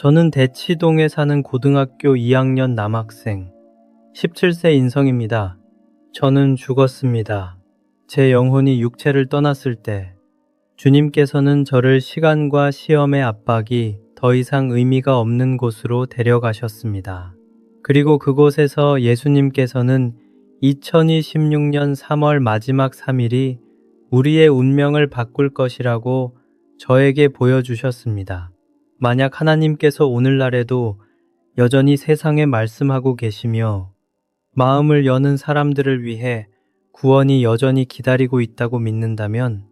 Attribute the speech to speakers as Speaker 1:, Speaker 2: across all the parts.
Speaker 1: 저는 대치동에 사는 고등학교 2학년 남학생 17세 인성입니다. 저는 죽었습니다. 제 영혼이 육체를 떠났을 때 주님께서는 저를 시간과 시험의 압박이 더 이상 의미가 없는 곳으로 데려가셨습니다. 그리고 그곳에서 예수님께서는 2026년 3월 마지막 3일이 우리의 운명을 바꿀 것이라고 저에게 보여주셨습니다. 만약 하나님께서 오늘날에도 여전히 세상에 말씀하고 계시며 마음을 여는 사람들을 위해 구원이 여전히 기다리고 있다고 믿는다면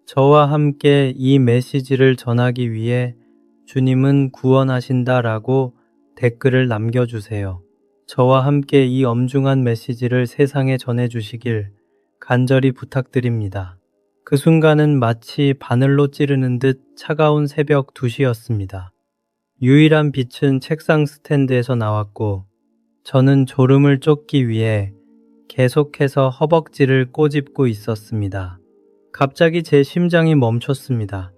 Speaker 1: 저와 함께 이 메시지를 전하기 위해 주님은 구원하신다라고 댓글을 남겨주세요. 저와 함께 이 엄중한 메시지를 세상에 전해주시길 간절히 부탁드립니다. 그 순간은 마치 바늘로 찌르는 듯 차가운 새벽 2시였습니다. 유일한 빛은 책상 스탠드에서 나왔고 저는 졸음을 쫓기 위해 계속해서 허벅지를 꼬집고 있었습니다. 갑자기 제 심장이 멈췄습니다.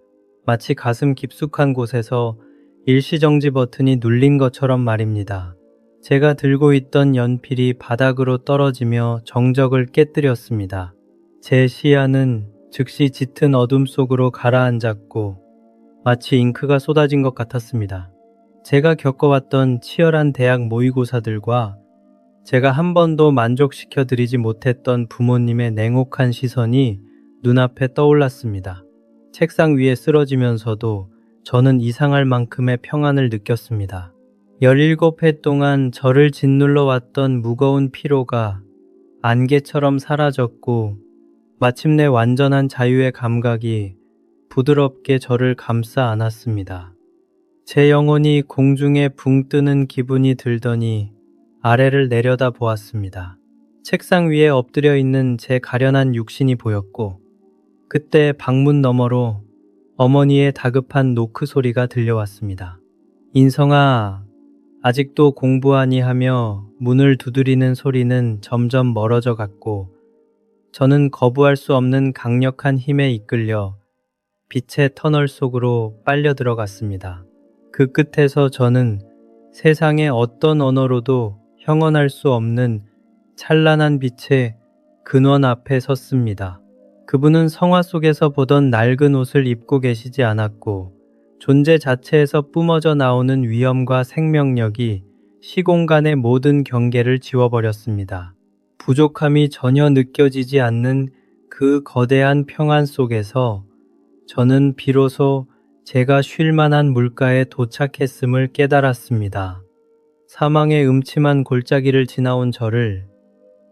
Speaker 1: 마치 가슴 깊숙한 곳에서 일시정지 버튼이 눌린 것처럼 말입니다. 제가 들고 있던 연필이 바닥으로 떨어지며 정적을 깨뜨렸습니다. 제 시야는 즉시 짙은 어둠 속으로 가라앉았고 마치 잉크가 쏟아진 것 같았습니다. 제가 겪어왔던 치열한 대학 모의고사들과 제가 한 번도 만족시켜드리지 못했던 부모님의 냉혹한 시선이 눈앞에 떠올랐습니다. 책상 위에 쓰러지면서도 저는 이상할 만큼의 평안을 느꼈습니다. 17회 동안 저를 짓눌러 왔던 무거운 피로가 안개처럼 사라졌고 마침내 완전한 자유의 감각이 부드럽게 저를 감싸 안았습니다. 제 영혼이 공중에 붕 뜨는 기분이 들더니 아래를 내려다 보았습니다. 책상 위에 엎드려 있는 제 가련한 육신이 보였고 그때 방문 너머로 어머니의 다급한 노크 소리가 들려왔습니다. 인성아, 아직도 공부하니 하며 문을 두드리는 소리는 점점 멀어져 갔고 저는 거부할 수 없는 강력한 힘에 이끌려 빛의 터널 속으로 빨려 들어갔습니다. 그 끝에서 저는 세상의 어떤 언어로도 형언할 수 없는 찬란한 빛의 근원 앞에 섰습니다. 그분은 성화 속에서 보던 낡은 옷을 입고 계시지 않았고 존재 자체에서 뿜어져 나오는 위엄과 생명력이 시공간의 모든 경계를 지워버렸습니다. 부족함이 전혀 느껴지지 않는 그 거대한 평안 속에서 저는 비로소 제가 쉴 만한 물가에 도착했음을 깨달았습니다. 사망의 음침한 골짜기를 지나온 저를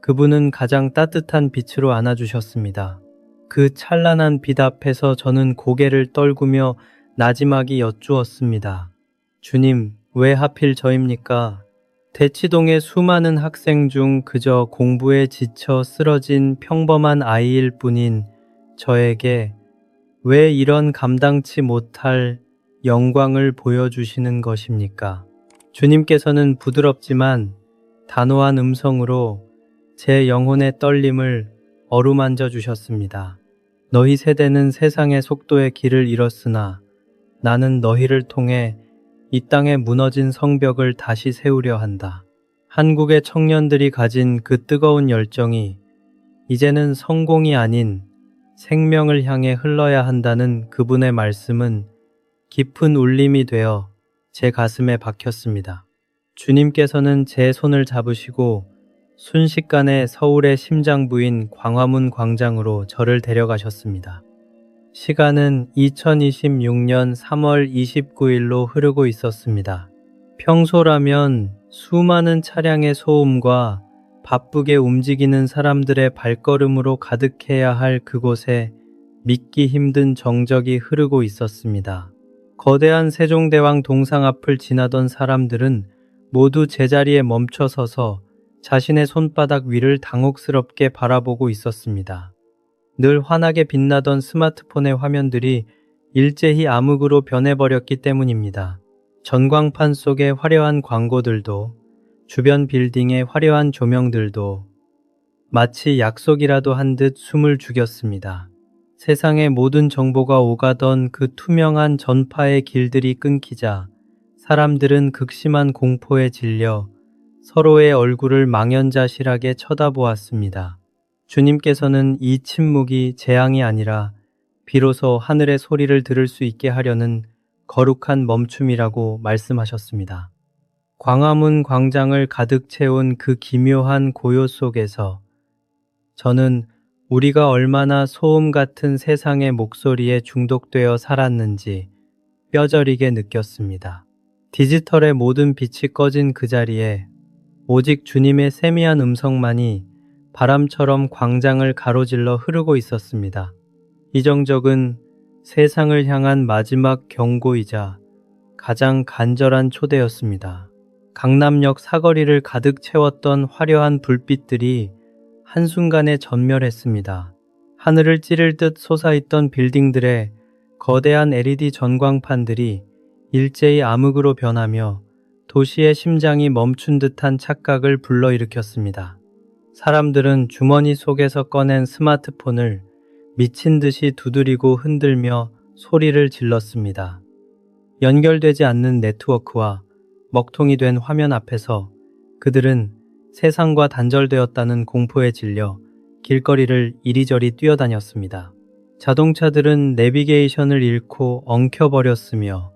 Speaker 1: 그분은 가장 따뜻한 빛으로 안아주셨습니다. 그 찬란한 빛 앞에서 저는 고개를 떨구며 나지막이 여쭈었습니다. 주님, 왜 하필 저입니까? 대치동의 수많은 학생 중 그저 공부에 지쳐 쓰러진 평범한 아이일 뿐인 저에게 왜 이런 감당치 못할 영광을 보여주시는 것입니까? 주님께서는 부드럽지만 단호한 음성으로 제 영혼의 떨림을 어루만져 주셨습니다. 너희 세대는 세상의 속도의 길을 잃었으나 나는 너희를 통해 이 땅에 무너진 성벽을 다시 세우려 한다. 한국의 청년들이 가진 그 뜨거운 열정이 이제는 성공이 아닌 생명을 향해 흘러야 한다는 그분의 말씀은 깊은 울림이 되어 제 가슴에 박혔습니다. 주님께서는 제 손을 잡으시고 순식간에 서울의 심장부인 광화문 광장으로 저를 데려가셨습니다. 시간은 2026년 3월 29일로 흐르고 있었습니다. 평소라면 수많은 차량의 소음과 바쁘게 움직이는 사람들의 발걸음으로 가득해야 할 그곳에 믿기 힘든 정적이 흐르고 있었습니다. 거대한 세종대왕 동상 앞을 지나던 사람들은 모두 제자리에 멈춰 서서 자신의 손바닥 위를 당혹스럽게 바라보고 있었습니다. 늘 환하게 빛나던 스마트폰의 화면들이 일제히 암흑으로 변해버렸기 때문입니다. 전광판 속의 화려한 광고들도 주변 빌딩의 화려한 조명들도 마치 약속이라도 한 듯 숨을 죽였습니다. 세상의 모든 정보가 오가던 그 투명한 전파의 길들이 끊기자 사람들은 극심한 공포에 질려 서로의 얼굴을 망연자실하게 쳐다보았습니다. 주님께서는 이 침묵이 재앙이 아니라 비로소 하늘의 소리를 들을 수 있게 하려는 거룩한 멈춤이라고 말씀하셨습니다. 광화문 광장을 가득 채운 그 기묘한 고요 속에서 저는 우리가 얼마나 소음 같은 세상의 목소리에 중독되어 살았는지 뼈저리게 느꼈습니다. 디지털의 모든 빛이 꺼진 그 자리에 오직 주님의 세미한 음성만이 바람처럼 광장을 가로질러 흐르고 있었습니다. 이 정적은 세상을 향한 마지막 경고이자 가장 간절한 초대였습니다. 강남역 사거리를 가득 채웠던 화려한 불빛들이 한순간에 전멸했습니다. 하늘을 찌를 듯 솟아있던 빌딩들의 거대한 LED 전광판들이 일제히 암흑으로 변하며 도시의 심장이 멈춘 듯한 착각을 불러일으켰습니다. 사람들은 주머니 속에서 꺼낸 스마트폰을 미친 듯이 두드리고 흔들며 소리를 질렀습니다. 연결되지 않는 네트워크와 먹통이 된 화면 앞에서 그들은 세상과 단절되었다는 공포에 질려 길거리를 이리저리 뛰어다녔습니다. 자동차들은 내비게이션을 잃고 엉켜버렸으며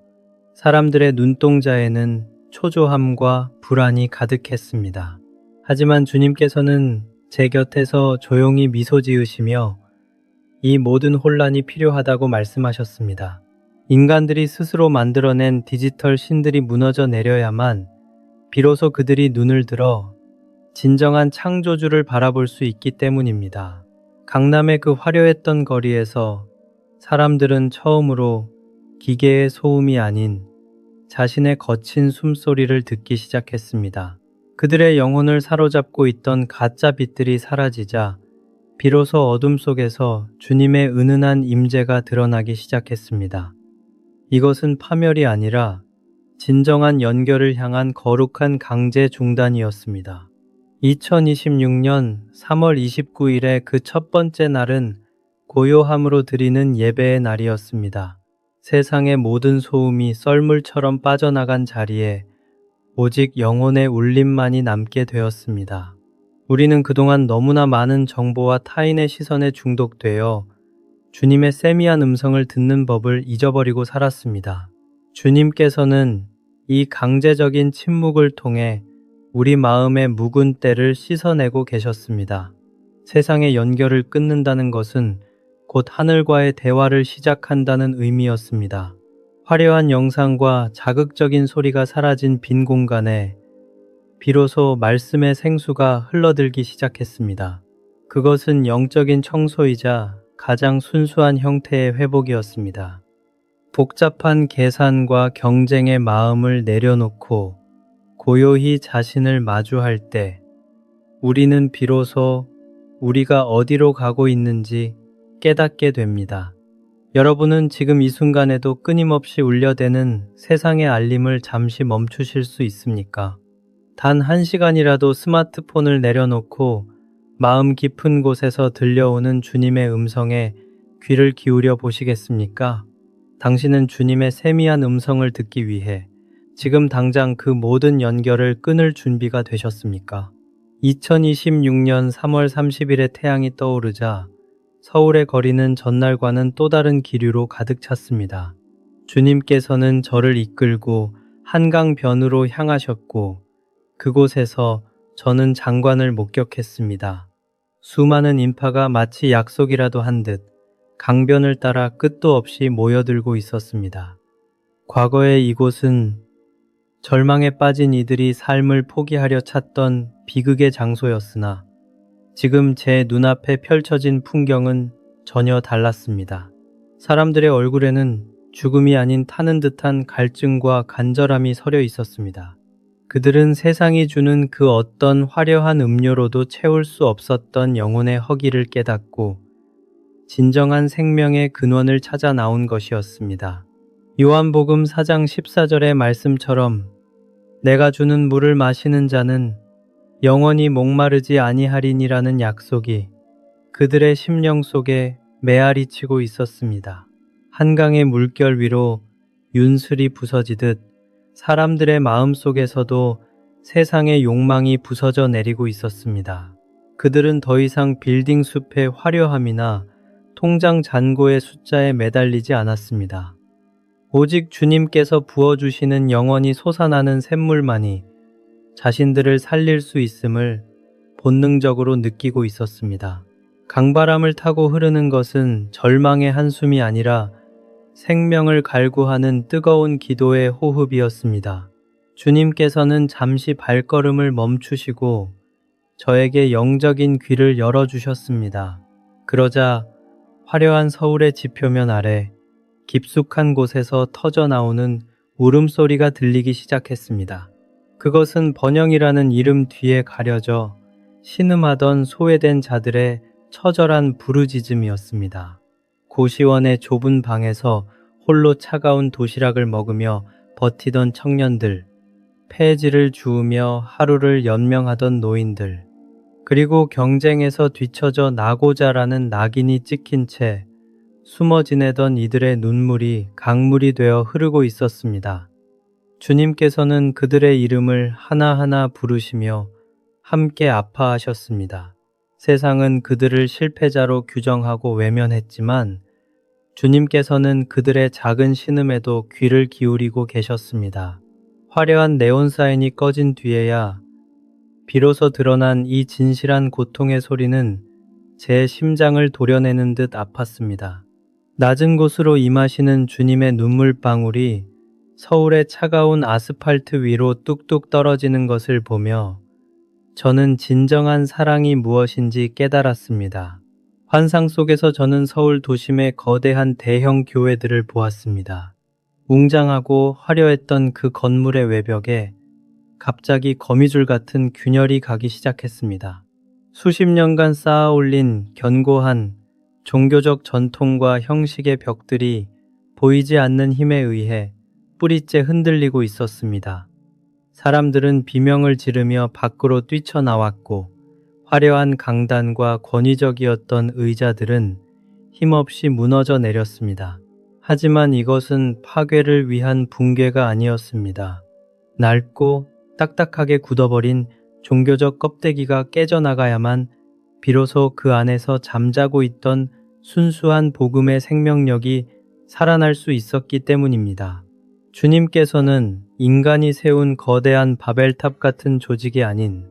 Speaker 1: 사람들의 눈동자에는 초조함과 불안이 가득했습니다. 하지만 주님께서는 제 곁에서 조용히 미소 지으시며 이 모든 혼란이 필요하다고 말씀하셨습니다. 인간들이 스스로 만들어낸 디지털 신들이 무너져 내려야만 비로소 그들이 눈을 들어 진정한 창조주를 바라볼 수 있기 때문입니다. 강남의 그 화려했던 거리에서 사람들은 처음으로 기계의 소음이 아닌 자신의 거친 숨소리를 듣기 시작했습니다. 그들의 영혼을 사로잡고 있던 가짜 빛들이 사라지자 비로소 어둠 속에서 주님의 은은한 임재가 드러나기 시작했습니다. 이것은 파멸이 아니라 진정한 연결을 향한 거룩한 강제 중단이었습니다. 2026년 3월 29일의 그 첫 번째 날은 고요함으로 드리는 예배의 날이었습니다. 세상의 모든 소음이 썰물처럼 빠져나간 자리에 오직 영혼의 울림만이 남게 되었습니다. 우리는 그동안 너무나 많은 정보와 타인의 시선에 중독되어 주님의 세미한 음성을 듣는 법을 잊어버리고 살았습니다. 주님께서는 이 강제적인 침묵을 통해 우리 마음의 묵은 때를 씻어내고 계셨습니다. 세상의 연결을 끊는다는 것은 곧 하늘과의 대화를 시작한다는 의미였습니다. 화려한 영상과 자극적인 소리가 사라진 빈 공간에 비로소 말씀의 생수가 흘러들기 시작했습니다. 그것은 영적인 청소이자 가장 순수한 형태의 회복이었습니다. 복잡한 계산과 경쟁의 마음을 내려놓고 고요히 자신을 마주할 때 우리는 비로소 우리가 어디로 가고 있는지 깨닫게 됩니다. 여러분은 지금 이 순간에도 끊임없이 울려대는 세상의 알림을 잠시 멈추실 수 있습니까? 단 1시간이라도 스마트폰을 내려놓고 마음 깊은 곳에서 들려오는 주님의 음성에 귀를 기울여 보시겠습니까? 당신은 주님의 세미한 음성을 듣기 위해 지금 당장 그 모든 연결을 끊을 준비가 되셨습니까? 2026년 3월 30일에 태양이 떠오르자 서울의 거리는 전날과는 또 다른 기류로 가득 찼습니다. 주님께서는 저를 이끌고 한강변으로 향하셨고 그곳에서 저는 장관을 목격했습니다. 수많은 인파가 마치 약속이라도 한 듯 강변을 따라 끝도 없이 모여들고 있었습니다. 과거의 이곳은 절망에 빠진 이들이 삶을 포기하려 찾던 비극의 장소였으나 지금 제 눈앞에 펼쳐진 풍경은 전혀 달랐습니다. 사람들의 얼굴에는 죽음이 아닌 타는 듯한 갈증과 간절함이 서려 있었습니다. 그들은 세상이 주는 그 어떤 화려한 음료로도 채울 수 없었던 영혼의 허기를 깨닫고 진정한 생명의 근원을 찾아 나온 것이었습니다. 요한복음 4장 14절의 말씀처럼 내가 주는 물을 마시는 자는 영원히 목마르지 아니하리니라는 약속이 그들의 심령 속에 메아리 치고 있었습니다. 한강의 물결 위로 윤슬이 부서지듯 사람들의 마음 속에서도 세상의 욕망이 부서져 내리고 있었습니다. 그들은 더 이상 빌딩 숲의 화려함이나 통장 잔고의 숫자에 매달리지 않았습니다. 오직 주님께서 부어주시는 영원히 솟아나는 샘물만이 자신들을 살릴 수 있음을 본능적으로 느끼고 있었습니다. 강바람을 타고 흐르는 것은 절망의 한숨이 아니라 생명을 갈구하는 뜨거운 기도의 호흡이었습니다. 주님께서는 잠시 발걸음을 멈추시고 저에게 영적인 귀를 열어주셨습니다. 그러자 화려한 서울의 지표면 아래 깊숙한 곳에서 터져나오는 울음소리가 들리기 시작했습니다. 그것은 번영이라는 이름 뒤에 가려져 신음하던 소외된 자들의 처절한 부르짖음이었습니다. 고시원의 좁은 방에서 홀로 차가운 도시락을 먹으며 버티던 청년들, 폐지를 주우며 하루를 연명하던 노인들, 그리고 경쟁에서 뒤처져 나고자라는 낙인이 찍힌 채 숨어 지내던 이들의 눈물이 강물이 되어 흐르고 있었습니다. 주님께서는 그들의 이름을 하나하나 부르시며 함께 아파하셨습니다. 세상은 그들을 실패자로 규정하고 외면했지만 주님께서는 그들의 작은 신음에도 귀를 기울이고 계셨습니다. 화려한 네온사인이 꺼진 뒤에야 비로소 드러난 이 진실한 고통의 소리는 제 심장을 도려내는 듯 아팠습니다. 낮은 곳으로 임하시는 주님의 눈물방울이 서울의 차가운 아스팔트 위로 뚝뚝 떨어지는 것을 보며 저는 진정한 사랑이 무엇인지 깨달았습니다. 환상 속에서 저는 서울 도심의 거대한 대형 교회들을 보았습니다. 웅장하고 화려했던 그 건물의 외벽에 갑자기 거미줄 같은 균열이 가기 시작했습니다. 수십 년간 쌓아 올린 견고한 종교적 전통과 형식의 벽들이 보이지 않는 힘에 의해 뿌리째 흔들리고 있었습니다. 사람들은 비명을 지르며 밖으로 뛰쳐나왔고 화려한 강단과 권위적이었던 의자들은 힘없이 무너져 내렸습니다. 하지만 이것은 파괴를 위한 붕괴가 아니었습니다. 낡고 딱딱하게 굳어버린 종교적 껍데기가 깨져나가야만 비로소 그 안에서 잠자고 있던 순수한 복음의 생명력이 살아날 수 있었기 때문입니다. 주님께서는 인간이 세운 거대한 바벨탑 같은 조직이 아닌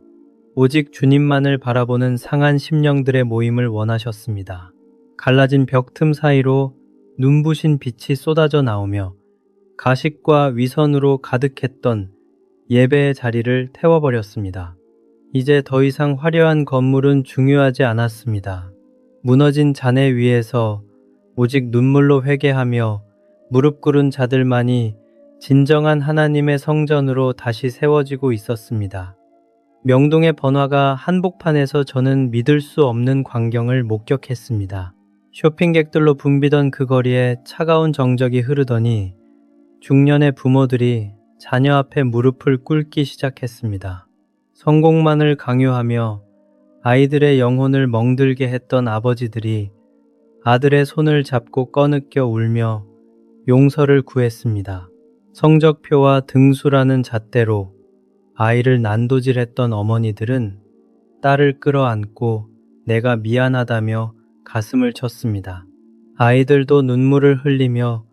Speaker 1: 오직 주님만을 바라보는 상한 심령들의 모임을 원하셨습니다. 갈라진 벽 틈 사이로 눈부신 빛이 쏟아져 나오며 가식과 위선으로 가득했던 예배의 자리를 태워버렸습니다. 이제 더 이상 화려한 건물은 중요하지 않았습니다. 무너진 잔해 위에서 오직 눈물로 회개하며 무릎 꿇은 자들만이 진정한 하나님의 성전으로 다시 세워지고 있었습니다. 명동의 번화가 한복판에서 저는 믿을 수 없는 광경을 목격했습니다. 쇼핑객들로 붐비던 그 거리에 차가운 정적이 흐르더니 중년의 부모들이 자녀 앞에 무릎을 꿇기 시작했습니다. 성공만을 강요하며 아이들의 영혼을 멍들게 했던 아버지들이 아들의 손을 잡고 꺼느껴 울며 용서를 구했습니다. 성적표와 등수라는 잣대로 아이를 난도질했던 어머니들은 딸을 끌어안고 내가 미안하다며 가슴을 쳤습니다. 아이들도 눈물을 흘리며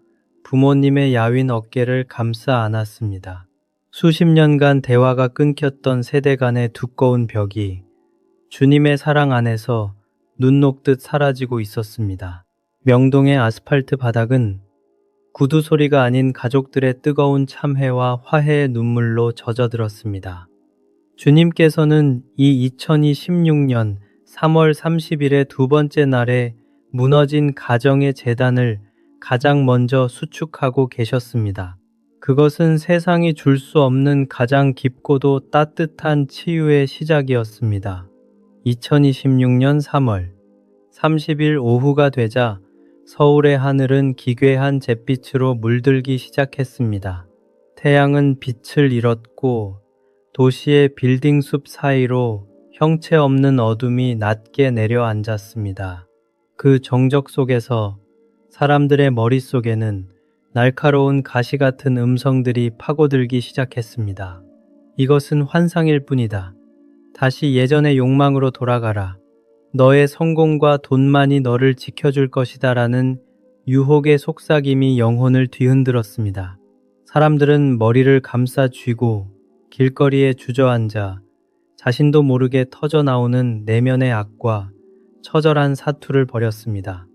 Speaker 1: 부모님의 야윈 어깨를 감싸 안았습니다. 수십 년간 대화가 끊겼던 세대 간의 두꺼운 벽이 주님의 사랑 안에서 눈 녹듯 사라지고 있었습니다. 명동의 아스팔트 바닥은 구두 소리가 아닌 가족들의 뜨거운 참회와 화해의 눈물로 젖어들었습니다. 주님께서는 이 2026년 3월 30일의 두 번째 날에 무너진 가정의 재단을 가장 먼저 수축하고 계셨습니다. 그것은 세상이 줄 수 없는 가장 깊고도 따뜻한 치유의 시작이었습니다. 2026년 3월 30일 오후가 되자 서울의 하늘은 기괴한 잿빛으로 물들기 시작했습니다. 태양은 빛을 잃었고 도시의 빌딩 숲 사이로 형체 없는 어둠이 낮게 내려앉았습니다. 그 정적 속에서 사람들의 머릿속에는 날카로운 가시 같은 음성들이 파고들기 시작했습니다. 이것은 환상일 뿐이다. 다시 예전의 욕망으로 돌아가라. 너의 성공과 돈만이 너를 지켜줄 것이다 라는 유혹의 속삭임이 영혼을 뒤흔들었습니다. 사람들은 머리를 감싸 쥐고 길거리에 주저앉아 자신도 모르게 터져나오는 내면의 악과 처절한 사투를 벌였습니다.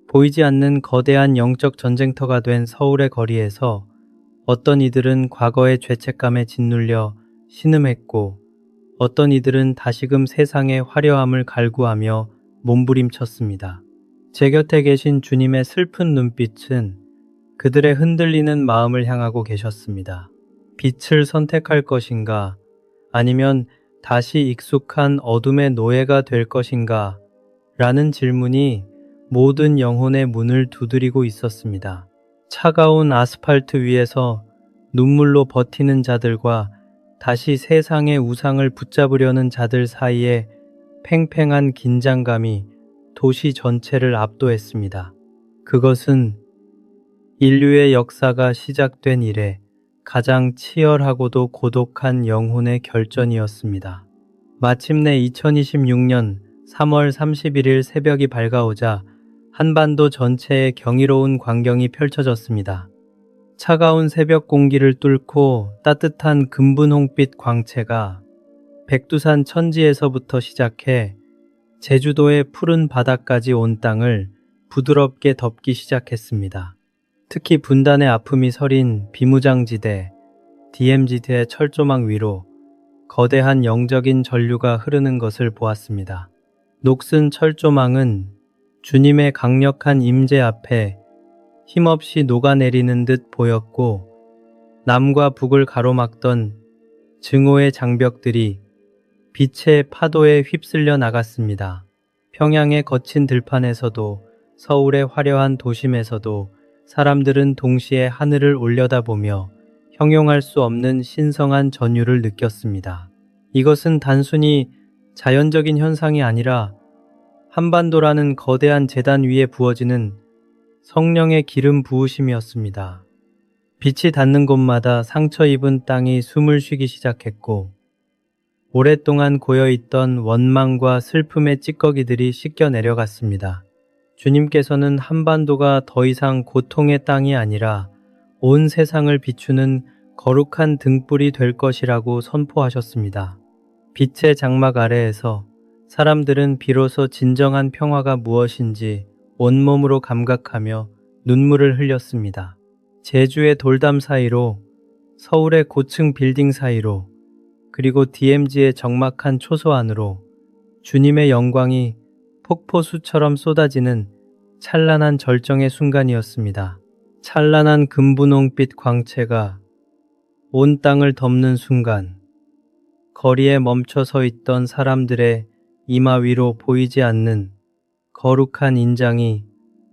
Speaker 1: 보이지 않는 거대한 영적 전쟁터가 된 서울의 거리에서 어떤 이들은 과거의 죄책감에 짓눌려 신음했고 어떤 이들은 다시금 세상의 화려함을 갈구하며 몸부림쳤습니다. 제 곁에 계신 주님의 슬픈 눈빛은 그들의 흔들리는 마음을 향하고 계셨습니다. 빛을 선택할 것인가 아니면 다시 익숙한 어둠의 노예가 될 것인가 라는 질문이 모든 영혼의 문을 두드리고 있었습니다. 차가운 아스팔트 위에서 눈물로 버티는 자들과 다시 세상의 우상을 붙잡으려는 자들 사이에 팽팽한 긴장감이 도시 전체를 압도했습니다. 그것은 인류의 역사가 시작된 이래 가장 치열하고도 고독한 영혼의 결전이었습니다. 마침내 2026년 3월 31일 새벽이 밝아오자 한반도 전체에 경이로운 광경이 펼쳐졌습니다. 차가운 새벽 공기를 뚫고 따뜻한 금분홍빛 광채가 백두산 천지에서부터 시작해 제주도의 푸른 바다까지 온 땅을 부드럽게 덮기 시작했습니다. 특히 분단의 아픔이 서린 비무장지대, DMZ의 철조망 위로 거대한 영적인 전류가 흐르는 것을 보았습니다. 녹슨 철조망은 주님의 강력한 임재 앞에 힘없이 녹아내리는 듯 보였고 남과 북을 가로막던 증오의 장벽들이 빛의 파도에 휩쓸려 나갔습니다. 평양의 거친 들판에서도 서울의 화려한 도심에서도 사람들은 동시에 하늘을 올려다보며 형용할 수 없는 신성한 전율을 느꼈습니다. 이것은 단순히 자연적인 현상이 아니라 한반도라는 거대한 제단 위에 부어지는 성령의 기름 부으심이었습니다. 빛이 닿는 곳마다 상처 입은 땅이 숨을 쉬기 시작했고 오랫동안 고여있던 원망과 슬픔의 찌꺼기들이 씻겨 내려갔습니다. 주님께서는 한반도가 더 이상 고통의 땅이 아니라 온 세상을 비추는 거룩한 등불이 될 것이라고 선포하셨습니다. 빛의 장막 아래에서 사람들은 비로소 진정한 평화가 무엇인지 온몸으로 감각하며 눈물을 흘렸습니다. 제주의 돌담 사이로, 서울의 고층 빌딩 사이로, 그리고 DMZ의 적막한 초소 안으로 주님의 영광이 폭포수처럼 쏟아지는 찬란한 절정의 순간이었습니다. 찬란한 금분홍빛 광채가 온 땅을 덮는 순간 거리에 멈춰 서 있던 사람들의 이마 위로 보이지 않는 거룩한 인장이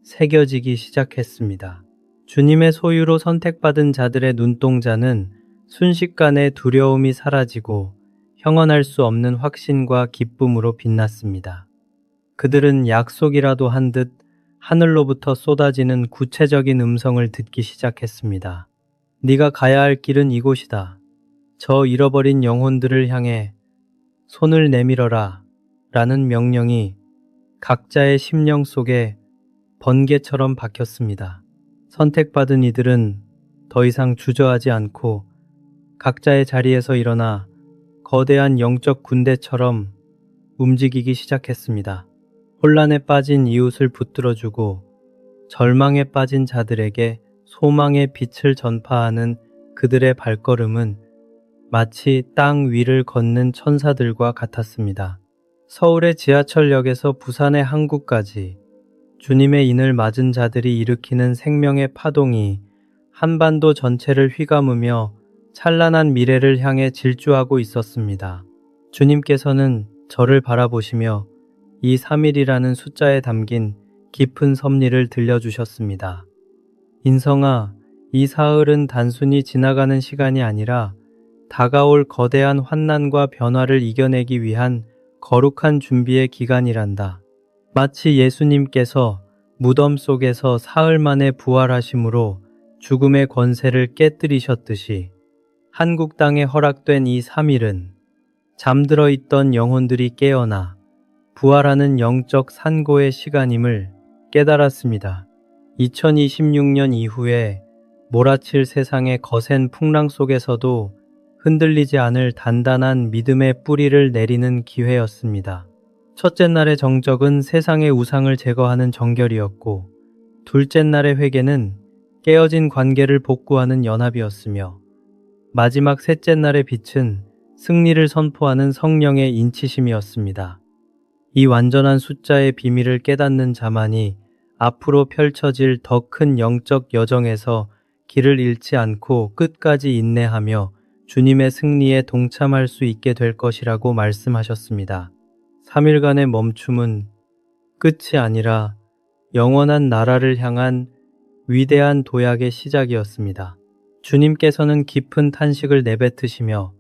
Speaker 1: 새겨지기 시작했습니다. 주님의 소유로 선택받은 자들의 눈동자는 순식간에 두려움이 사라지고 형언할 수 없는 확신과 기쁨으로 빛났습니다. 그들은 약속이라도 한 듯 하늘로부터 쏟아지는 구체적인 음성을 듣기 시작했습니다. 네가 가야 할 길은 이곳이다. 저 잃어버린 영혼들을 향해 손을 내밀어라 라는 명령이 각자의 심령 속에 번개처럼 박혔습니다. 선택받은 이들은 더 이상 주저하지 않고 각자의 자리에서 일어나 거대한 영적 군대처럼 움직이기 시작했습니다. 혼란에 빠진 이웃을 붙들어주고 절망에 빠진 자들에게 소망의 빛을 전파하는 그들의 발걸음은 마치 땅 위를 걷는 천사들과 같았습니다. 서울의 지하철역에서 부산의 항구까지 주님의 인을 맞은 자들이 일으키는 생명의 파동이 한반도 전체를 휘감으며 찬란한 미래를 향해 질주하고 있었습니다. 주님께서는 저를 바라보시며 이 3일이라는 숫자에 담긴 깊은 섭리를 들려주셨습니다. 인성아, 이 사흘은 단순히 지나가는 시간이 아니라 다가올 거대한 환난과 변화를 이겨내기 위한 거룩한 준비의 기간이란다. 마치 예수님께서 무덤 속에서 사흘 만에 부활하심으로 죽음의 권세를 깨뜨리셨듯이 한국 땅에 허락된 이 3일은 잠들어 있던 영혼들이 깨어나 부활하는 영적 산고의 시간임을 깨달았습니다. 2026년 이후에 몰아칠 세상의 거센 풍랑 속에서도 흔들리지 않을 단단한 믿음의 뿌리를 내리는 기회였습니다. 첫째 날의 정적은 세상의 우상을 제거하는 정결이었고, 둘째 날의 회개는 깨어진 관계를 복구하는 연합이었으며, 마지막 셋째 날의 빛은 승리를 선포하는 성령의 인치심이었습니다. 이 완전한 숫자의 비밀을 깨닫는 자만이 앞으로 펼쳐질 더 큰 영적 여정에서 길을 잃지 않고 끝까지 인내하며 주님의 승리에 동참할 수 있게 될 것이라고 말씀하셨습니다. 3일간의 멈춤은 끝이 아니라 영원한 나라를 향한 위대한 도약의 시작이었습니다. 주님께서는 깊은 탄식을 내뱉으시며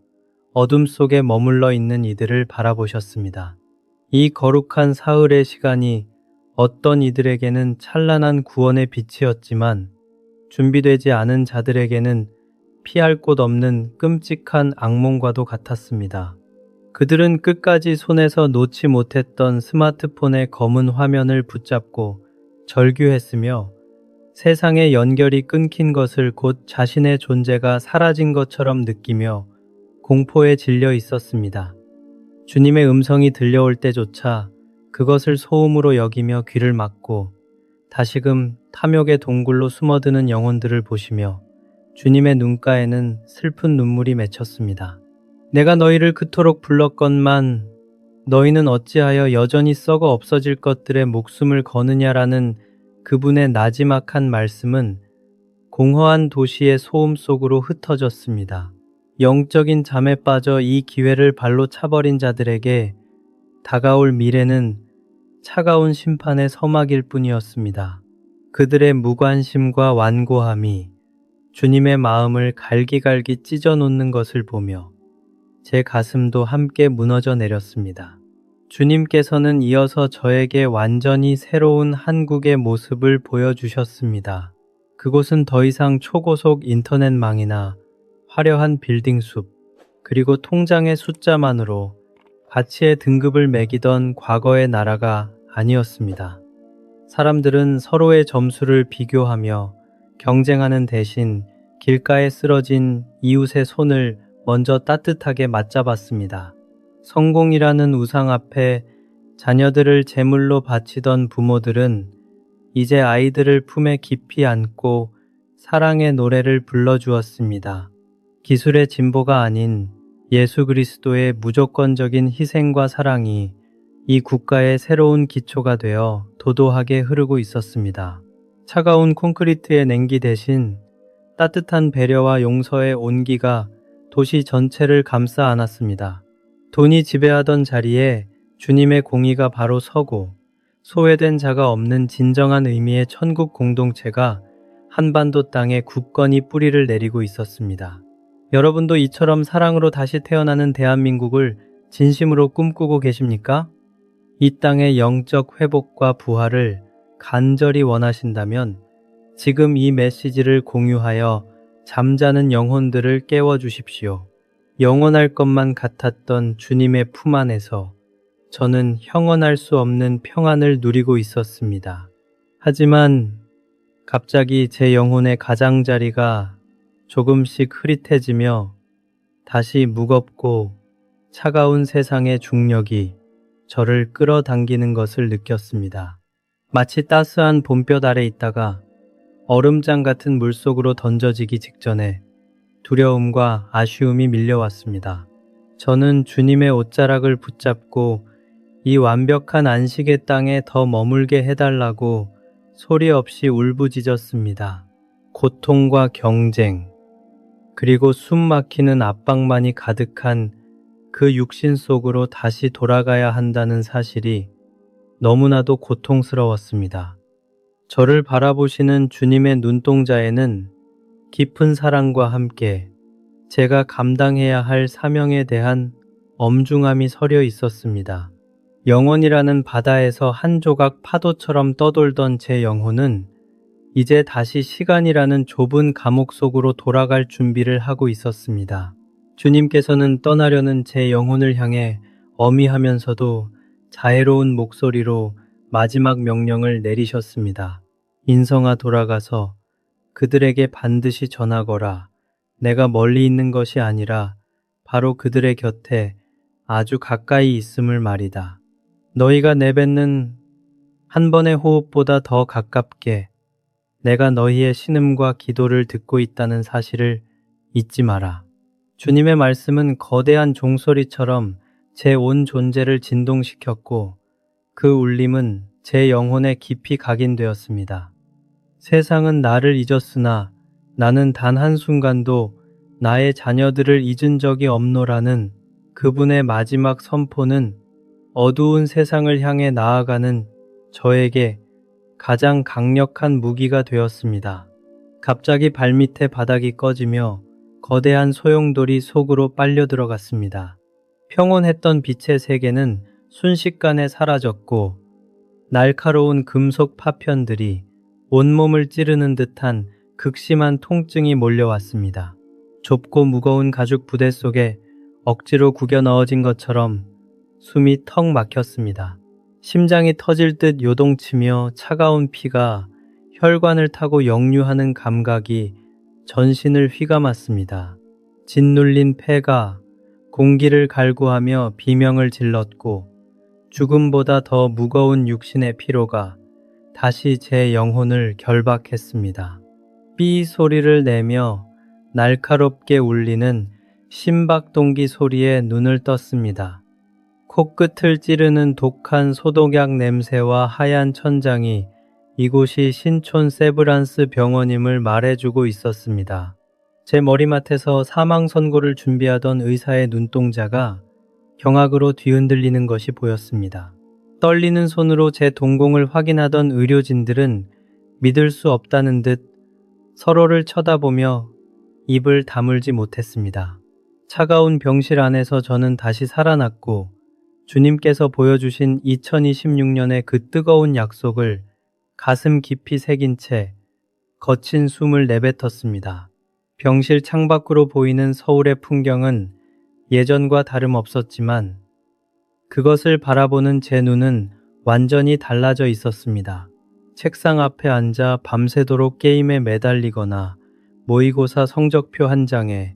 Speaker 1: 어둠 속에 머물러 있는 이들을 바라보셨습니다. 이 거룩한 사흘의 시간이 어떤 이들에게는 찬란한 구원의 빛이었지만 준비되지 않은 자들에게는 피할 곳 없는 끔찍한 악몽과도 같았습니다. 그들은 끝까지 손에서 놓지 못했던 스마트폰의 검은 화면을 붙잡고 절규했으며 세상의 연결이 끊긴 것을 곧 자신의 존재가 사라진 것처럼 느끼며 공포에 질려 있었습니다. 주님의 음성이 들려올 때조차 그것을 소음으로 여기며 귀를 막고 다시금 탐욕의 동굴로 숨어드는 영혼들을 보시며 주님의 눈가에는 슬픈 눈물이 맺혔습니다. 내가 너희를 그토록 불렀건만 너희는 어찌하여 여전히 썩어 없어질 것들의 목숨을 거느냐라는 그분의 나지막한 말씀은 공허한 도시의 소음 속으로 흩어졌습니다. 영적인 잠에 빠져 이 기회를 발로 차버린 자들에게 다가올 미래는 차가운 심판의 서막일 뿐이었습니다. 그들의 무관심과 완고함이 주님의 마음을 갈기갈기 찢어놓는 것을 보며 제 가슴도 함께 무너져 내렸습니다. 주님께서는 이어서 저에게 완전히 새로운 한국의 모습을 보여주셨습니다. 그곳은 더 이상 초고속 인터넷망이나 화려한 빌딩 숲, 그리고 통장의 숫자만으로 가치의 등급을 매기던 과거의 나라가 아니었습니다. 사람들은 서로의 점수를 비교하며 경쟁하는 대신 길가에 쓰러진 이웃의 손을 먼저 따뜻하게 맞잡았습니다. 성공이라는 우상 앞에 자녀들을 제물로 바치던 부모들은 이제 아이들을 품에 깊이 안고 사랑의 노래를 불러주었습니다. 기술의 진보가 아닌 예수 그리스도의 무조건적인 희생과 사랑이 이 국가의 새로운 기초가 되어 도도하게 흐르고 있었습니다. 차가운 콘크리트의 냉기 대신 따뜻한 배려와 용서의 온기가 도시 전체를 감싸 안았습니다. 돈이 지배하던 자리에 주님의 공의가 바로 서고 소외된 자가 없는 진정한 의미의 천국 공동체가 한반도 땅에 굳건히 뿌리를 내리고 있었습니다. 여러분도 이처럼 사랑으로 다시 태어나는 대한민국을 진심으로 꿈꾸고 계십니까? 이 땅의 영적 회복과 부활을 간절히 원하신다면 지금 이 메시지를 공유하여 잠자는 영혼들을 깨워주십시오. 영원할 것만 같았던 주님의 품 안에서 저는 형언할 수 없는 평안을 누리고 있었습니다. 하지만 갑자기 제 영혼의 가장자리가 조금씩 흐릿해지며 다시 무겁고 차가운 세상의 중력이 저를 끌어당기는 것을 느꼈습니다. 마치 따스한 봄볕 아래 있다가 얼음장 같은 물속으로 던져지기 직전에 두려움과 아쉬움이 밀려왔습니다. 저는 주님의 옷자락을 붙잡고 이 완벽한 안식의 땅에 더 머물게 해달라고 소리 없이 울부짖었습니다. 고통과 경쟁, 그리고 숨 막히는 압박만이 가득한 그 육신 속으로 다시 돌아가야 한다는 사실이 너무나도 고통스러웠습니다. 저를 바라보시는 주님의 눈동자에는 깊은 사랑과 함께 제가 감당해야 할 사명에 대한 엄중함이 서려 있었습니다. 영혼이라는 바다에서 한 조각 파도처럼 떠돌던 제 영혼은 이제 다시 시간이라는 좁은 감옥 속으로 돌아갈 준비를 하고 있었습니다. 주님께서는 떠나려는 제 영혼을 향해 어미하면서도 자애로운 목소리로 마지막 명령을 내리셨습니다. 인성아, 돌아가서 그들에게 반드시 전하거라. 내가 멀리 있는 것이 아니라 바로 그들의 곁에 아주 가까이 있음을 말이다. 너희가 내뱉는 한 번의 호흡보다 더 가깝게 내가 너희의 신음과 기도를 듣고 있다는 사실을 잊지 마라. 주님의 말씀은 거대한 종소리처럼 제 온 존재를 진동시켰고 그 울림은 제 영혼에 깊이 각인되었습니다. 세상은 나를 잊었으나 나는 단 한순간도 나의 자녀들을 잊은 적이 없노라는 그분의 마지막 선포는 어두운 세상을 향해 나아가는 저에게 가장 강력한 무기가 되었습니다. 갑자기 발밑에 바닥이 꺼지며 거대한 소용돌이 속으로 빨려 들어갔습니다. 평온했던 빛의 세계는 순식간에 사라졌고 날카로운 금속 파편들이 온몸을 찌르는 듯한 극심한 통증이 몰려왔습니다. 좁고 무거운 가죽 부대 속에 억지로 구겨 넣어진 것처럼 숨이 턱 막혔습니다. 심장이 터질 듯 요동치며 차가운 피가 혈관을 타고 역류하는 감각이 전신을 휘감았습니다. 짓눌린 폐가 공기를 갈구하며 비명을 질렀고 죽음보다 더 무거운 육신의 피로가 다시 제 영혼을 결박했습니다. 삐 소리를 내며 날카롭게 울리는 심박동기 소리에 눈을 떴습니다. 코끝을 찌르는 독한 소독약 냄새와 하얀 천장이 이곳이 신촌 세브란스 병원임을 말해주고 있었습니다. 제 머리맡에서 사망 선고를 준비하던 의사의 눈동자가 경악으로 뒤흔들리는 것이 보였습니다. 떨리는 손으로 제 동공을 확인하던 의료진들은 믿을 수 없다는 듯 서로를 쳐다보며 입을 다물지 못했습니다. 차가운 병실 안에서 저는 다시 살아났고 주님께서 보여주신 2026년의 그 뜨거운 약속을 가슴 깊이 새긴 채 거친 숨을 내뱉었습니다. 병실 창밖으로 보이는 서울의 풍경은 예전과 다름없었지만 그것을 바라보는 제 눈은 완전히 달라져 있었습니다. 책상 앞에 앉아 밤새도록 게임에 매달리거나 모의고사 성적표 한 장에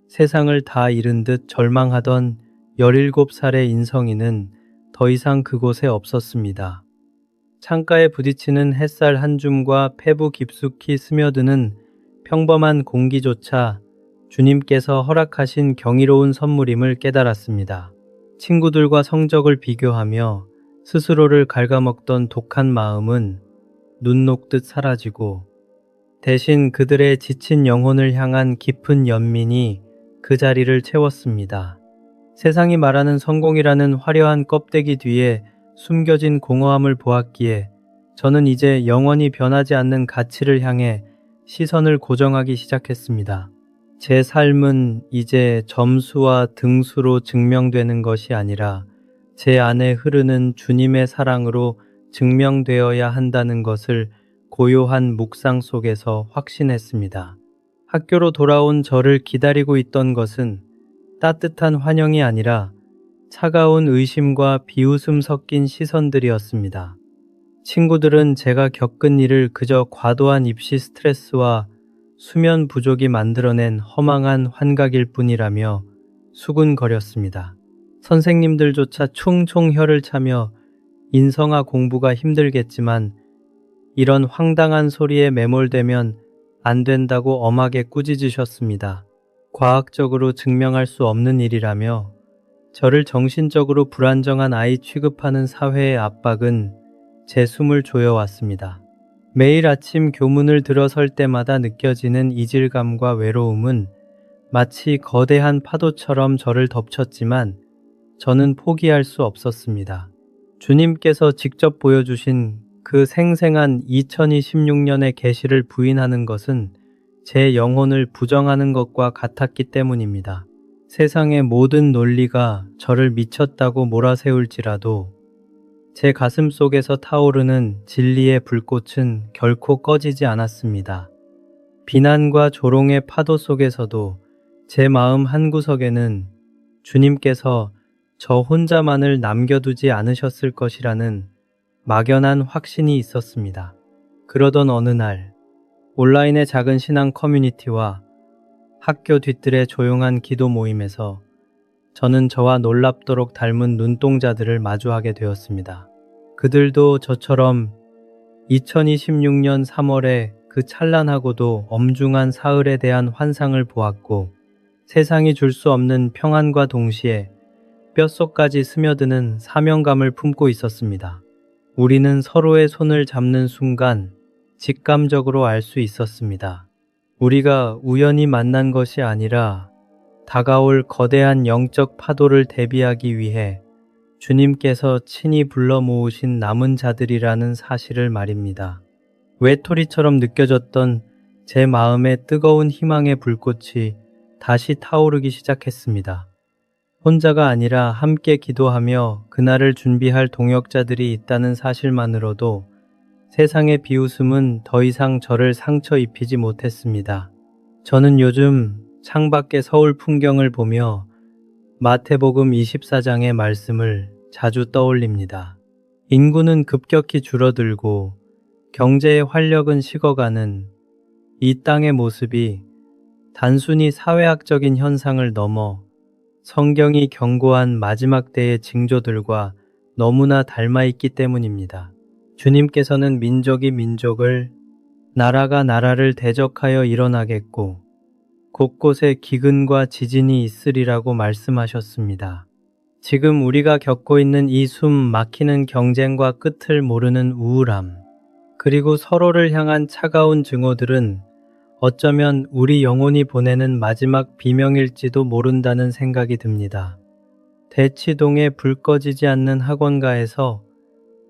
Speaker 1: 세상을 다 잃은 듯 절망하던 17살의 인성이는 더 이상 그곳에 없었습니다. 창가에 부딪히는 햇살 한 줌과 폐부 깊숙이 스며드는 평범한 공기조차 주님께서 허락하신 경이로운 선물임을 깨달았습니다. 친구들과 성적을 비교하며 스스로를 갉아먹던 독한 마음은 눈 녹듯 사라지고 대신 그들의 지친 영혼을 향한 깊은 연민이 그 자리를 채웠습니다. 세상이 말하는 성공이라는 화려한 껍데기 뒤에 숨겨진 공허함을 보았기에 저는 이제 영원히 변하지 않는 가치를 향해 시선을 고정하기 시작했습니다. 제 삶은 이제 점수와 등수로 증명되는 것이 아니라 제 안에 흐르는 주님의 사랑으로 증명되어야 한다는 것을 고요한 묵상 속에서 확신했습니다. 학교로 돌아온 저를 기다리고 있던 것은 따뜻한 환영이 아니라 차가운 의심과 비웃음 섞인 시선들이었습니다. 친구들은 제가 겪은 일을 그저 과도한 입시 스트레스와 수면 부족이 만들어낸 허망한 환각일 뿐이라며 수군거렸습니다. 선생님들조차 총총 혀를 차며 인성아, 공부가 힘들겠지만 이런 황당한 소리에 매몰되면 안 된다고 엄하게 꾸짖으셨습니다. 과학적으로 증명할 수 없는 일이라며 저를 정신적으로 불안정한 아이 취급하는 사회의 압박은 제 숨을 조여왔습니다. 매일 아침 교문을 들어설 때마다 느껴지는 이질감과 외로움은 마치 거대한 파도처럼 저를 덮쳤지만 저는 포기할 수 없었습니다. 주님께서 직접 보여주신 그 생생한 2026년의 계시를 부인하는 것은 제 영혼을 부정하는 것과 같았기 때문입니다. 세상의 모든 논리가 저를 미쳤다고 몰아세울지라도 제 가슴 속에서 타오르는 진리의 불꽃은 결코 꺼지지 않았습니다. 비난과 조롱의 파도 속에서도 제 마음 한구석에는 주님께서 저 혼자만을 남겨두지 않으셨을 것이라는 막연한 확신이 있었습니다. 그러던 어느 날, 온라인의 작은 신앙 커뮤니티와 학교 뒤뜰의 조용한 기도 모임에서 저는 저와 놀랍도록 닮은 눈동자들을 마주하게 되었습니다. 그들도 저처럼 2026년 3월에 그 찬란하고도 엄중한 사흘에 대한 환상을 보았고, 세상이 줄 수 없는 평안과 동시에 뼛속까지 스며드는 사명감을 품고 있었습니다. 우리는 서로의 손을 잡는 순간 직감적으로 알 수 있었습니다. 우리가 우연히 만난 것이 아니라 다가올 거대한 영적 파도를 대비하기 위해 주님께서 친히 불러 모으신 남은 자들이라는 사실을 말입니다. 외톨이처럼 느껴졌던 제 마음의 뜨거운 희망의 불꽃이 다시 타오르기 시작했습니다. 혼자가 아니라 함께 기도하며 그날을 준비할 동역자들이 있다는 사실만으로도 세상의 비웃음은 더 이상 저를 상처 입히지 못했습니다. 저는 요즘 창밖의 서울 풍경을 보며 마태복음 24장의 말씀을 자주 떠올립니다. 인구는 급격히 줄어들고 경제의 활력은 식어가는 이 땅의 모습이 단순히 사회학적인 현상을 넘어 성경이 경고한 마지막 때의 징조들과 너무나 닮아 있기 때문입니다. 주님께서는 민족이 민족을, 나라가 나라를 대적하여 일어나겠고 곳곳에 기근과 지진이 있으리라고 말씀하셨습니다. 지금 우리가 겪고 있는 이 숨 막히는 경쟁과 끝을 모르는 우울함, 그리고 서로를 향한 차가운 증오들은 어쩌면 우리 영혼이 보내는 마지막 비명일지도 모른다는 생각이 듭니다. 대치동의 불 꺼지지 않는 학원가에서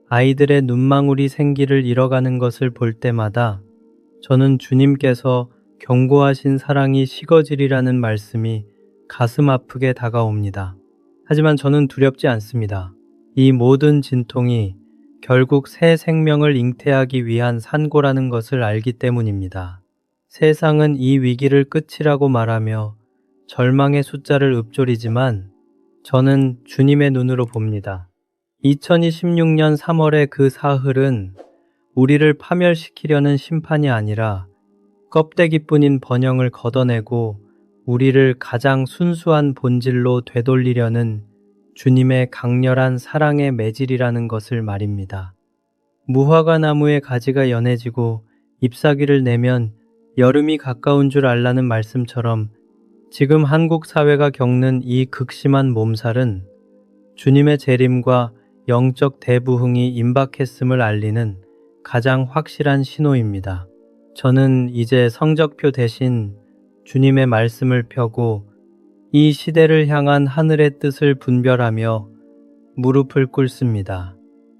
Speaker 1: 아이들의 눈망울이 생기를 잃어가는 것을 볼 때마다 저는 주님께서 경고하신 사랑이 식어지리라는 말씀이 가슴 아프게 다가옵니다. 하지만 저는 두렵지 않습니다. 이 모든 진통이 결국 새 생명을 잉태하기 위한 산고라는 것을 알기 때문입니다. 세상은 이 위기를 끝이라고 말하며 절망의 숫자를 읊조리지만 저는 주님의 눈으로 봅니다. 2026년 3월의 그 사흘은 우리를 파멸시키려는 심판이 아니라 껍데기뿐인 번영을 걷어내고 우리를 가장 순수한 본질로 되돌리려는 주님의 강렬한 사랑의 매질이라는 것을 말입니다. 무화과 나무의 가지가 연해지고 잎사귀를 내면 여름이 가까운 줄 알라는 말씀처럼 지금 한국 사회가 겪는 이 극심한 몸살은 주님의 재림과 영적 대부흥이 임박했음을 알리는 가장 확실한 신호입니다. 저는 이제 성적표 대신 주님의 말씀을 펴고 이 시대를 향한 하늘의 뜻을 분별하며 무릎을 꿇습니다.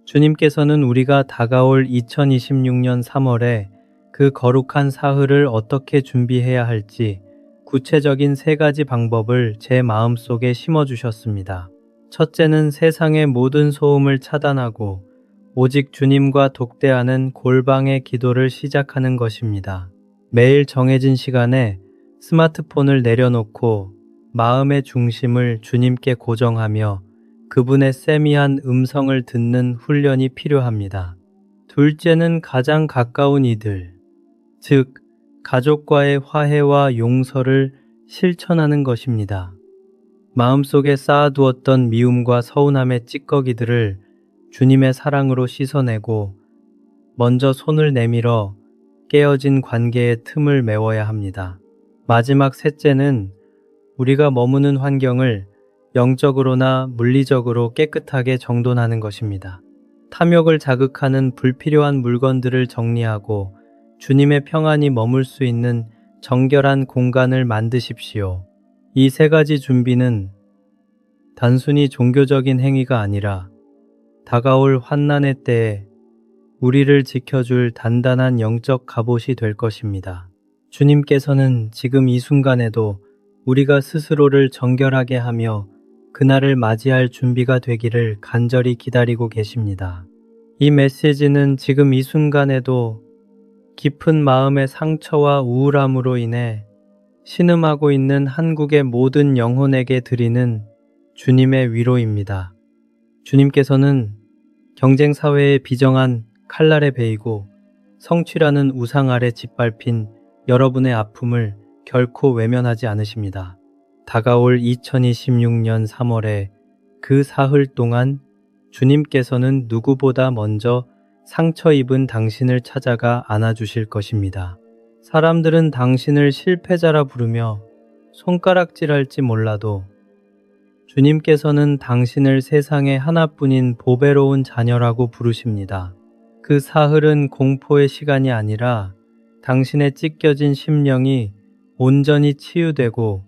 Speaker 1: 주님께서는 우리가 다가올 2026년 3월에 그 거룩한 사흘을 어떻게 준비해야 할지 구체적인 3가지 방법을 제 마음속에 심어주셨습니다. 첫째는 세상의 모든 소음을 차단하고 오직 주님과 독대하는 골방의 기도를 시작하는 것입니다. 매일 정해진 시간에 스마트폰을 내려놓고 마음의 중심을 주님께 고정하며 그분의 세미한 음성을 듣는 훈련이 필요합니다. 둘째는 가장 가까운 이들, 즉 가족과의 화해와 용서를 실천하는 것입니다. 마음속에 쌓아두었던 미움과 서운함의 찌꺼기들을 주님의 사랑으로 씻어내고 먼저 손을 내밀어 깨어진 관계의 틈을 메워야 합니다. 마지막 셋째는 우리가 머무는 환경을 영적으로나 물리적으로 깨끗하게 정돈하는 것입니다. 탐욕을 자극하는 불필요한 물건들을 정리하고 주님의 평안이 머물 수 있는 정결한 공간을 만드십시오. 이 3가지 준비는 단순히 종교적인 행위가 아니라 다가올 환난의 때에 우리를 지켜줄 단단한 영적 갑옷이 될 것입니다. 주님께서는 지금 이 순간에도 우리가 스스로를 정결하게 하며 그날을 맞이할 준비가 되기를 간절히 기다리고 계십니다. 이 메시지는 지금 이 순간에도 깊은 마음의 상처와 우울함으로 인해 신음하고 있는 한국의 모든 영혼에게 드리는 주님의 위로입니다. 주님께서는 경쟁사회의 비정한 칼날에 베이고 성취라는 우상 아래 짓밟힌 여러분의 아픔을 결코 외면하지 않으십니다. 다가올 2026년 3월에 그 사흘 동안 주님께서는 누구보다 먼저 상처 입은 당신을 찾아가 안아주실 것입니다. 사람들은 당신을 실패자라 부르며 손가락질할지 몰라도 주님께서는 당신을 세상에 하나뿐인 보배로운 자녀라고 부르십니다. 그 사흘은 공포의 시간이 아니라 당신의 찢겨진 심령이 온전히 치유되고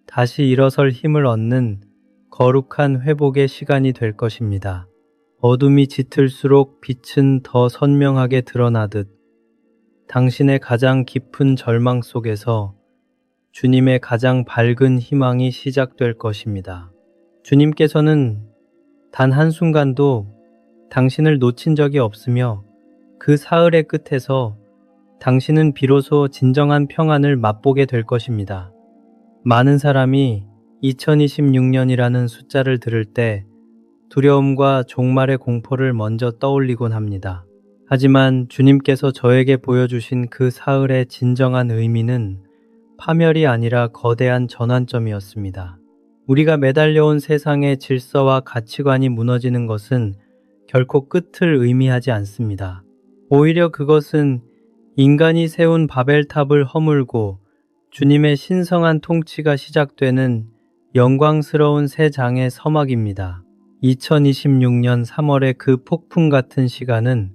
Speaker 1: 다시 일어설 힘을 얻는 거룩한 회복의 시간이 될 것입니다. 어둠이 짙을수록 빛은 더 선명하게 드러나듯 당신의 가장 깊은 절망 속에서 주님의 가장 밝은 희망이 시작될 것입니다. 주님께서는 단 한순간도 당신을 놓친 적이 없으며 그 사흘의 끝에서 당신은 비로소 진정한 평안을 맛보게 될 것입니다. 많은 사람이 2026년이라는 숫자를 들을 때 두려움과 종말의 공포를 먼저 떠올리곤 합니다. 하지만 주님께서 저에게 보여주신 그 사흘의 진정한 의미는 파멸이 아니라 거대한 전환점이었습니다. 우리가 매달려온 세상의 질서와 가치관이 무너지는 것은 결코 끝을 의미하지 않습니다. 오히려 그것은 인간이 세운 바벨탑을 허물고 주님의 신성한 통치가 시작되는 영광스러운 새 장의 서막입니다. 2026년 3월의 그 폭풍 같은 시간은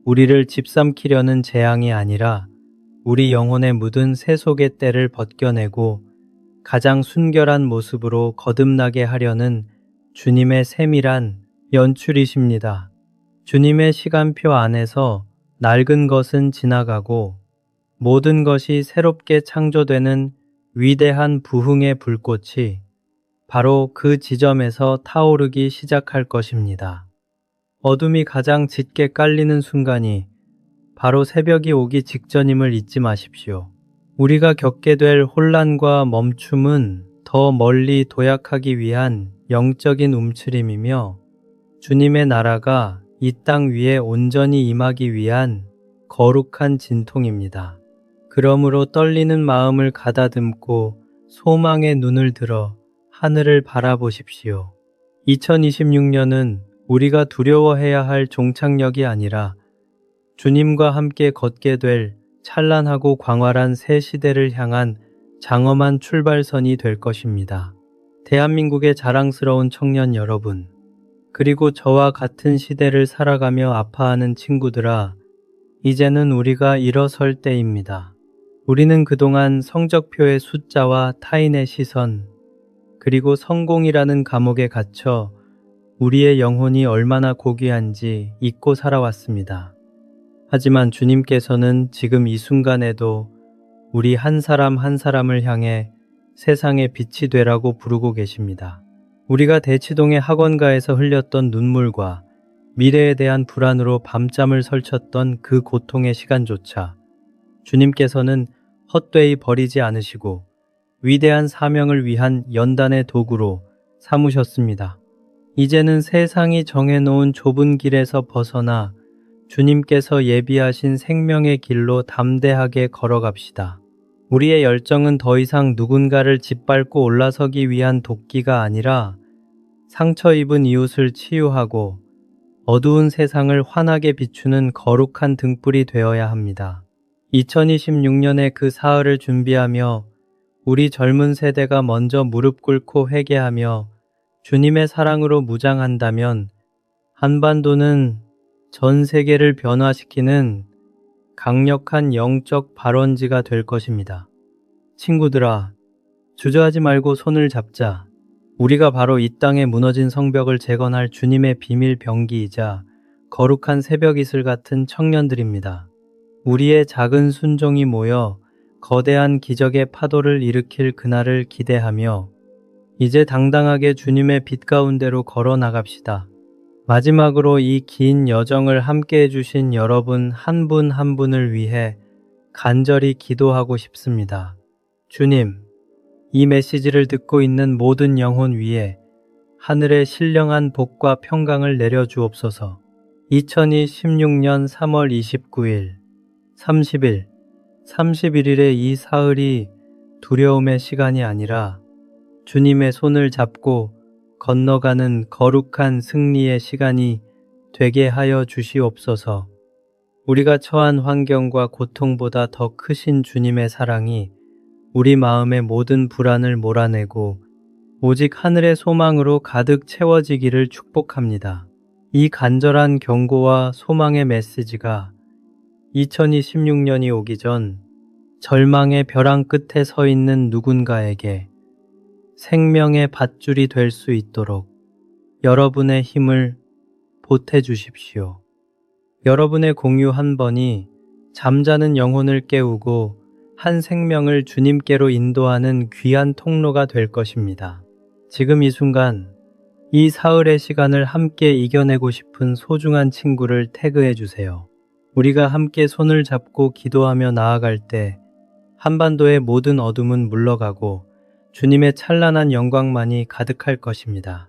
Speaker 1: 우리를 집삼키려는 재앙이 아니라 우리 영혼에 묻은 세속의 때를 벗겨내고 가장 순결한 모습으로 거듭나게 하려는 주님의 세밀한 연출이십니다. 주님의 시간표 안에서 낡은 것은 지나가고 모든 것이 새롭게 창조되는 위대한 부흥의 불꽃이 바로 그 지점에서 타오르기 시작할 것입니다. 어둠이 가장 짙게 깔리는 순간이 바로 새벽이 오기 직전임을 잊지 마십시오. 우리가 겪게 될 혼란과 멈춤은 더 멀리 도약하기 위한 영적인 움츠림이며 주님의 나라가 이 땅 위에 온전히 임하기 위한 거룩한 진통입니다. 그러므로 떨리는 마음을 가다듬고 소망의 눈을 들어 하늘을 바라보십시오. 2026년은 우리가 두려워해야 할 종착역이 아니라 주님과 함께 걷게 될 찬란하고 광활한 새 시대를 향한 장엄한 출발선이 될 것입니다. 대한민국의 자랑스러운 청년 여러분, 그리고 저와 같은 시대를 살아가며 아파하는 친구들아, 이제는 우리가 일어설 때입니다. 우리는 그동안 성적표의 숫자와 타인의 시선, 그리고 성공이라는 감옥에 갇혀 우리의 영혼이 얼마나 고귀한지 잊고 살아왔습니다. 하지만 주님께서는 지금 이 순간에도 우리 한 사람 한 사람을 향해 세상의 빛이 되라고 부르고 계십니다. 우리가 대치동의 학원가에서 흘렸던 눈물과 미래에 대한 불안으로 밤잠을 설쳤던 그 고통의 시간조차 주님께서는 헛되이 버리지 않으시고 위대한 사명을 위한 연단의 도구로 삼으셨습니다. 이제는 세상이 정해놓은 좁은 길에서 벗어나 주님께서 예비하신 생명의 길로 담대하게 걸어갑시다. 우리의 열정은 더 이상 누군가를 짓밟고 올라서기 위한 도끼가 아니라 상처 입은 이웃을 치유하고 어두운 세상을 환하게 비추는 거룩한 등불이 되어야 합니다. 2026년의 그 사흘을 준비하며 우리 젊은 세대가 먼저 무릎 꿇고 회개하며 주님의 사랑으로 무장한다면 한반도는 전 세계를 변화시키는 강력한 영적 발원지가 될 것입니다. 친구들아, 주저하지 말고 손을 잡자. 우리가 바로 이 땅에 무너진 성벽을 재건할 주님의 비밀 병기이자 거룩한 새벽 이슬 같은 청년들입니다. 우리의 작은 순종이 모여 거대한 기적의 파도를 일으킬 그날을 기대하며 이제 당당하게 주님의 빛 가운데로 걸어 나갑시다. 마지막으로 이 긴 여정을 함께 해주신 여러분 한 분 한 분을 위해 간절히 기도하고 싶습니다. 주님, 이 메시지를 듣고 있는 모든 영혼 위에 하늘의 신령한 복과 평강을 내려주옵소서. 2016년 3월 29일, 30일, 31일의 이 사흘이 두려움의 시간이 아니라 주님의 손을 잡고 건너가는 거룩한 승리의 시간이 되게 하여 주시옵소서. 우리가 처한 환경과 고통보다 더 크신 주님의 사랑이 우리 마음의 모든 불안을 몰아내고 오직 하늘의 소망으로 가득 채워지기를 축복합니다. 이 간절한 경고와 소망의 메시지가 2026년이 오기 전 절망의 벼랑 끝에 서 있는 누군가에게 생명의 밧줄이 될 수 있도록 여러분의 힘을 보태 주십시오. 여러분의 공유 한 번이 잠자는 영혼을 깨우고 한 생명을 주님께로 인도하는 귀한 통로가 될 것입니다. 지금 이 순간 이 사흘의 시간을 함께 이겨내고 싶은 소중한 친구를 태그해 주세요. 우리가 함께 손을 잡고 기도하며 나아갈 때 한반도의 모든 어둠은 물러가고 주님의 찬란한 영광만이 가득할 것입니다.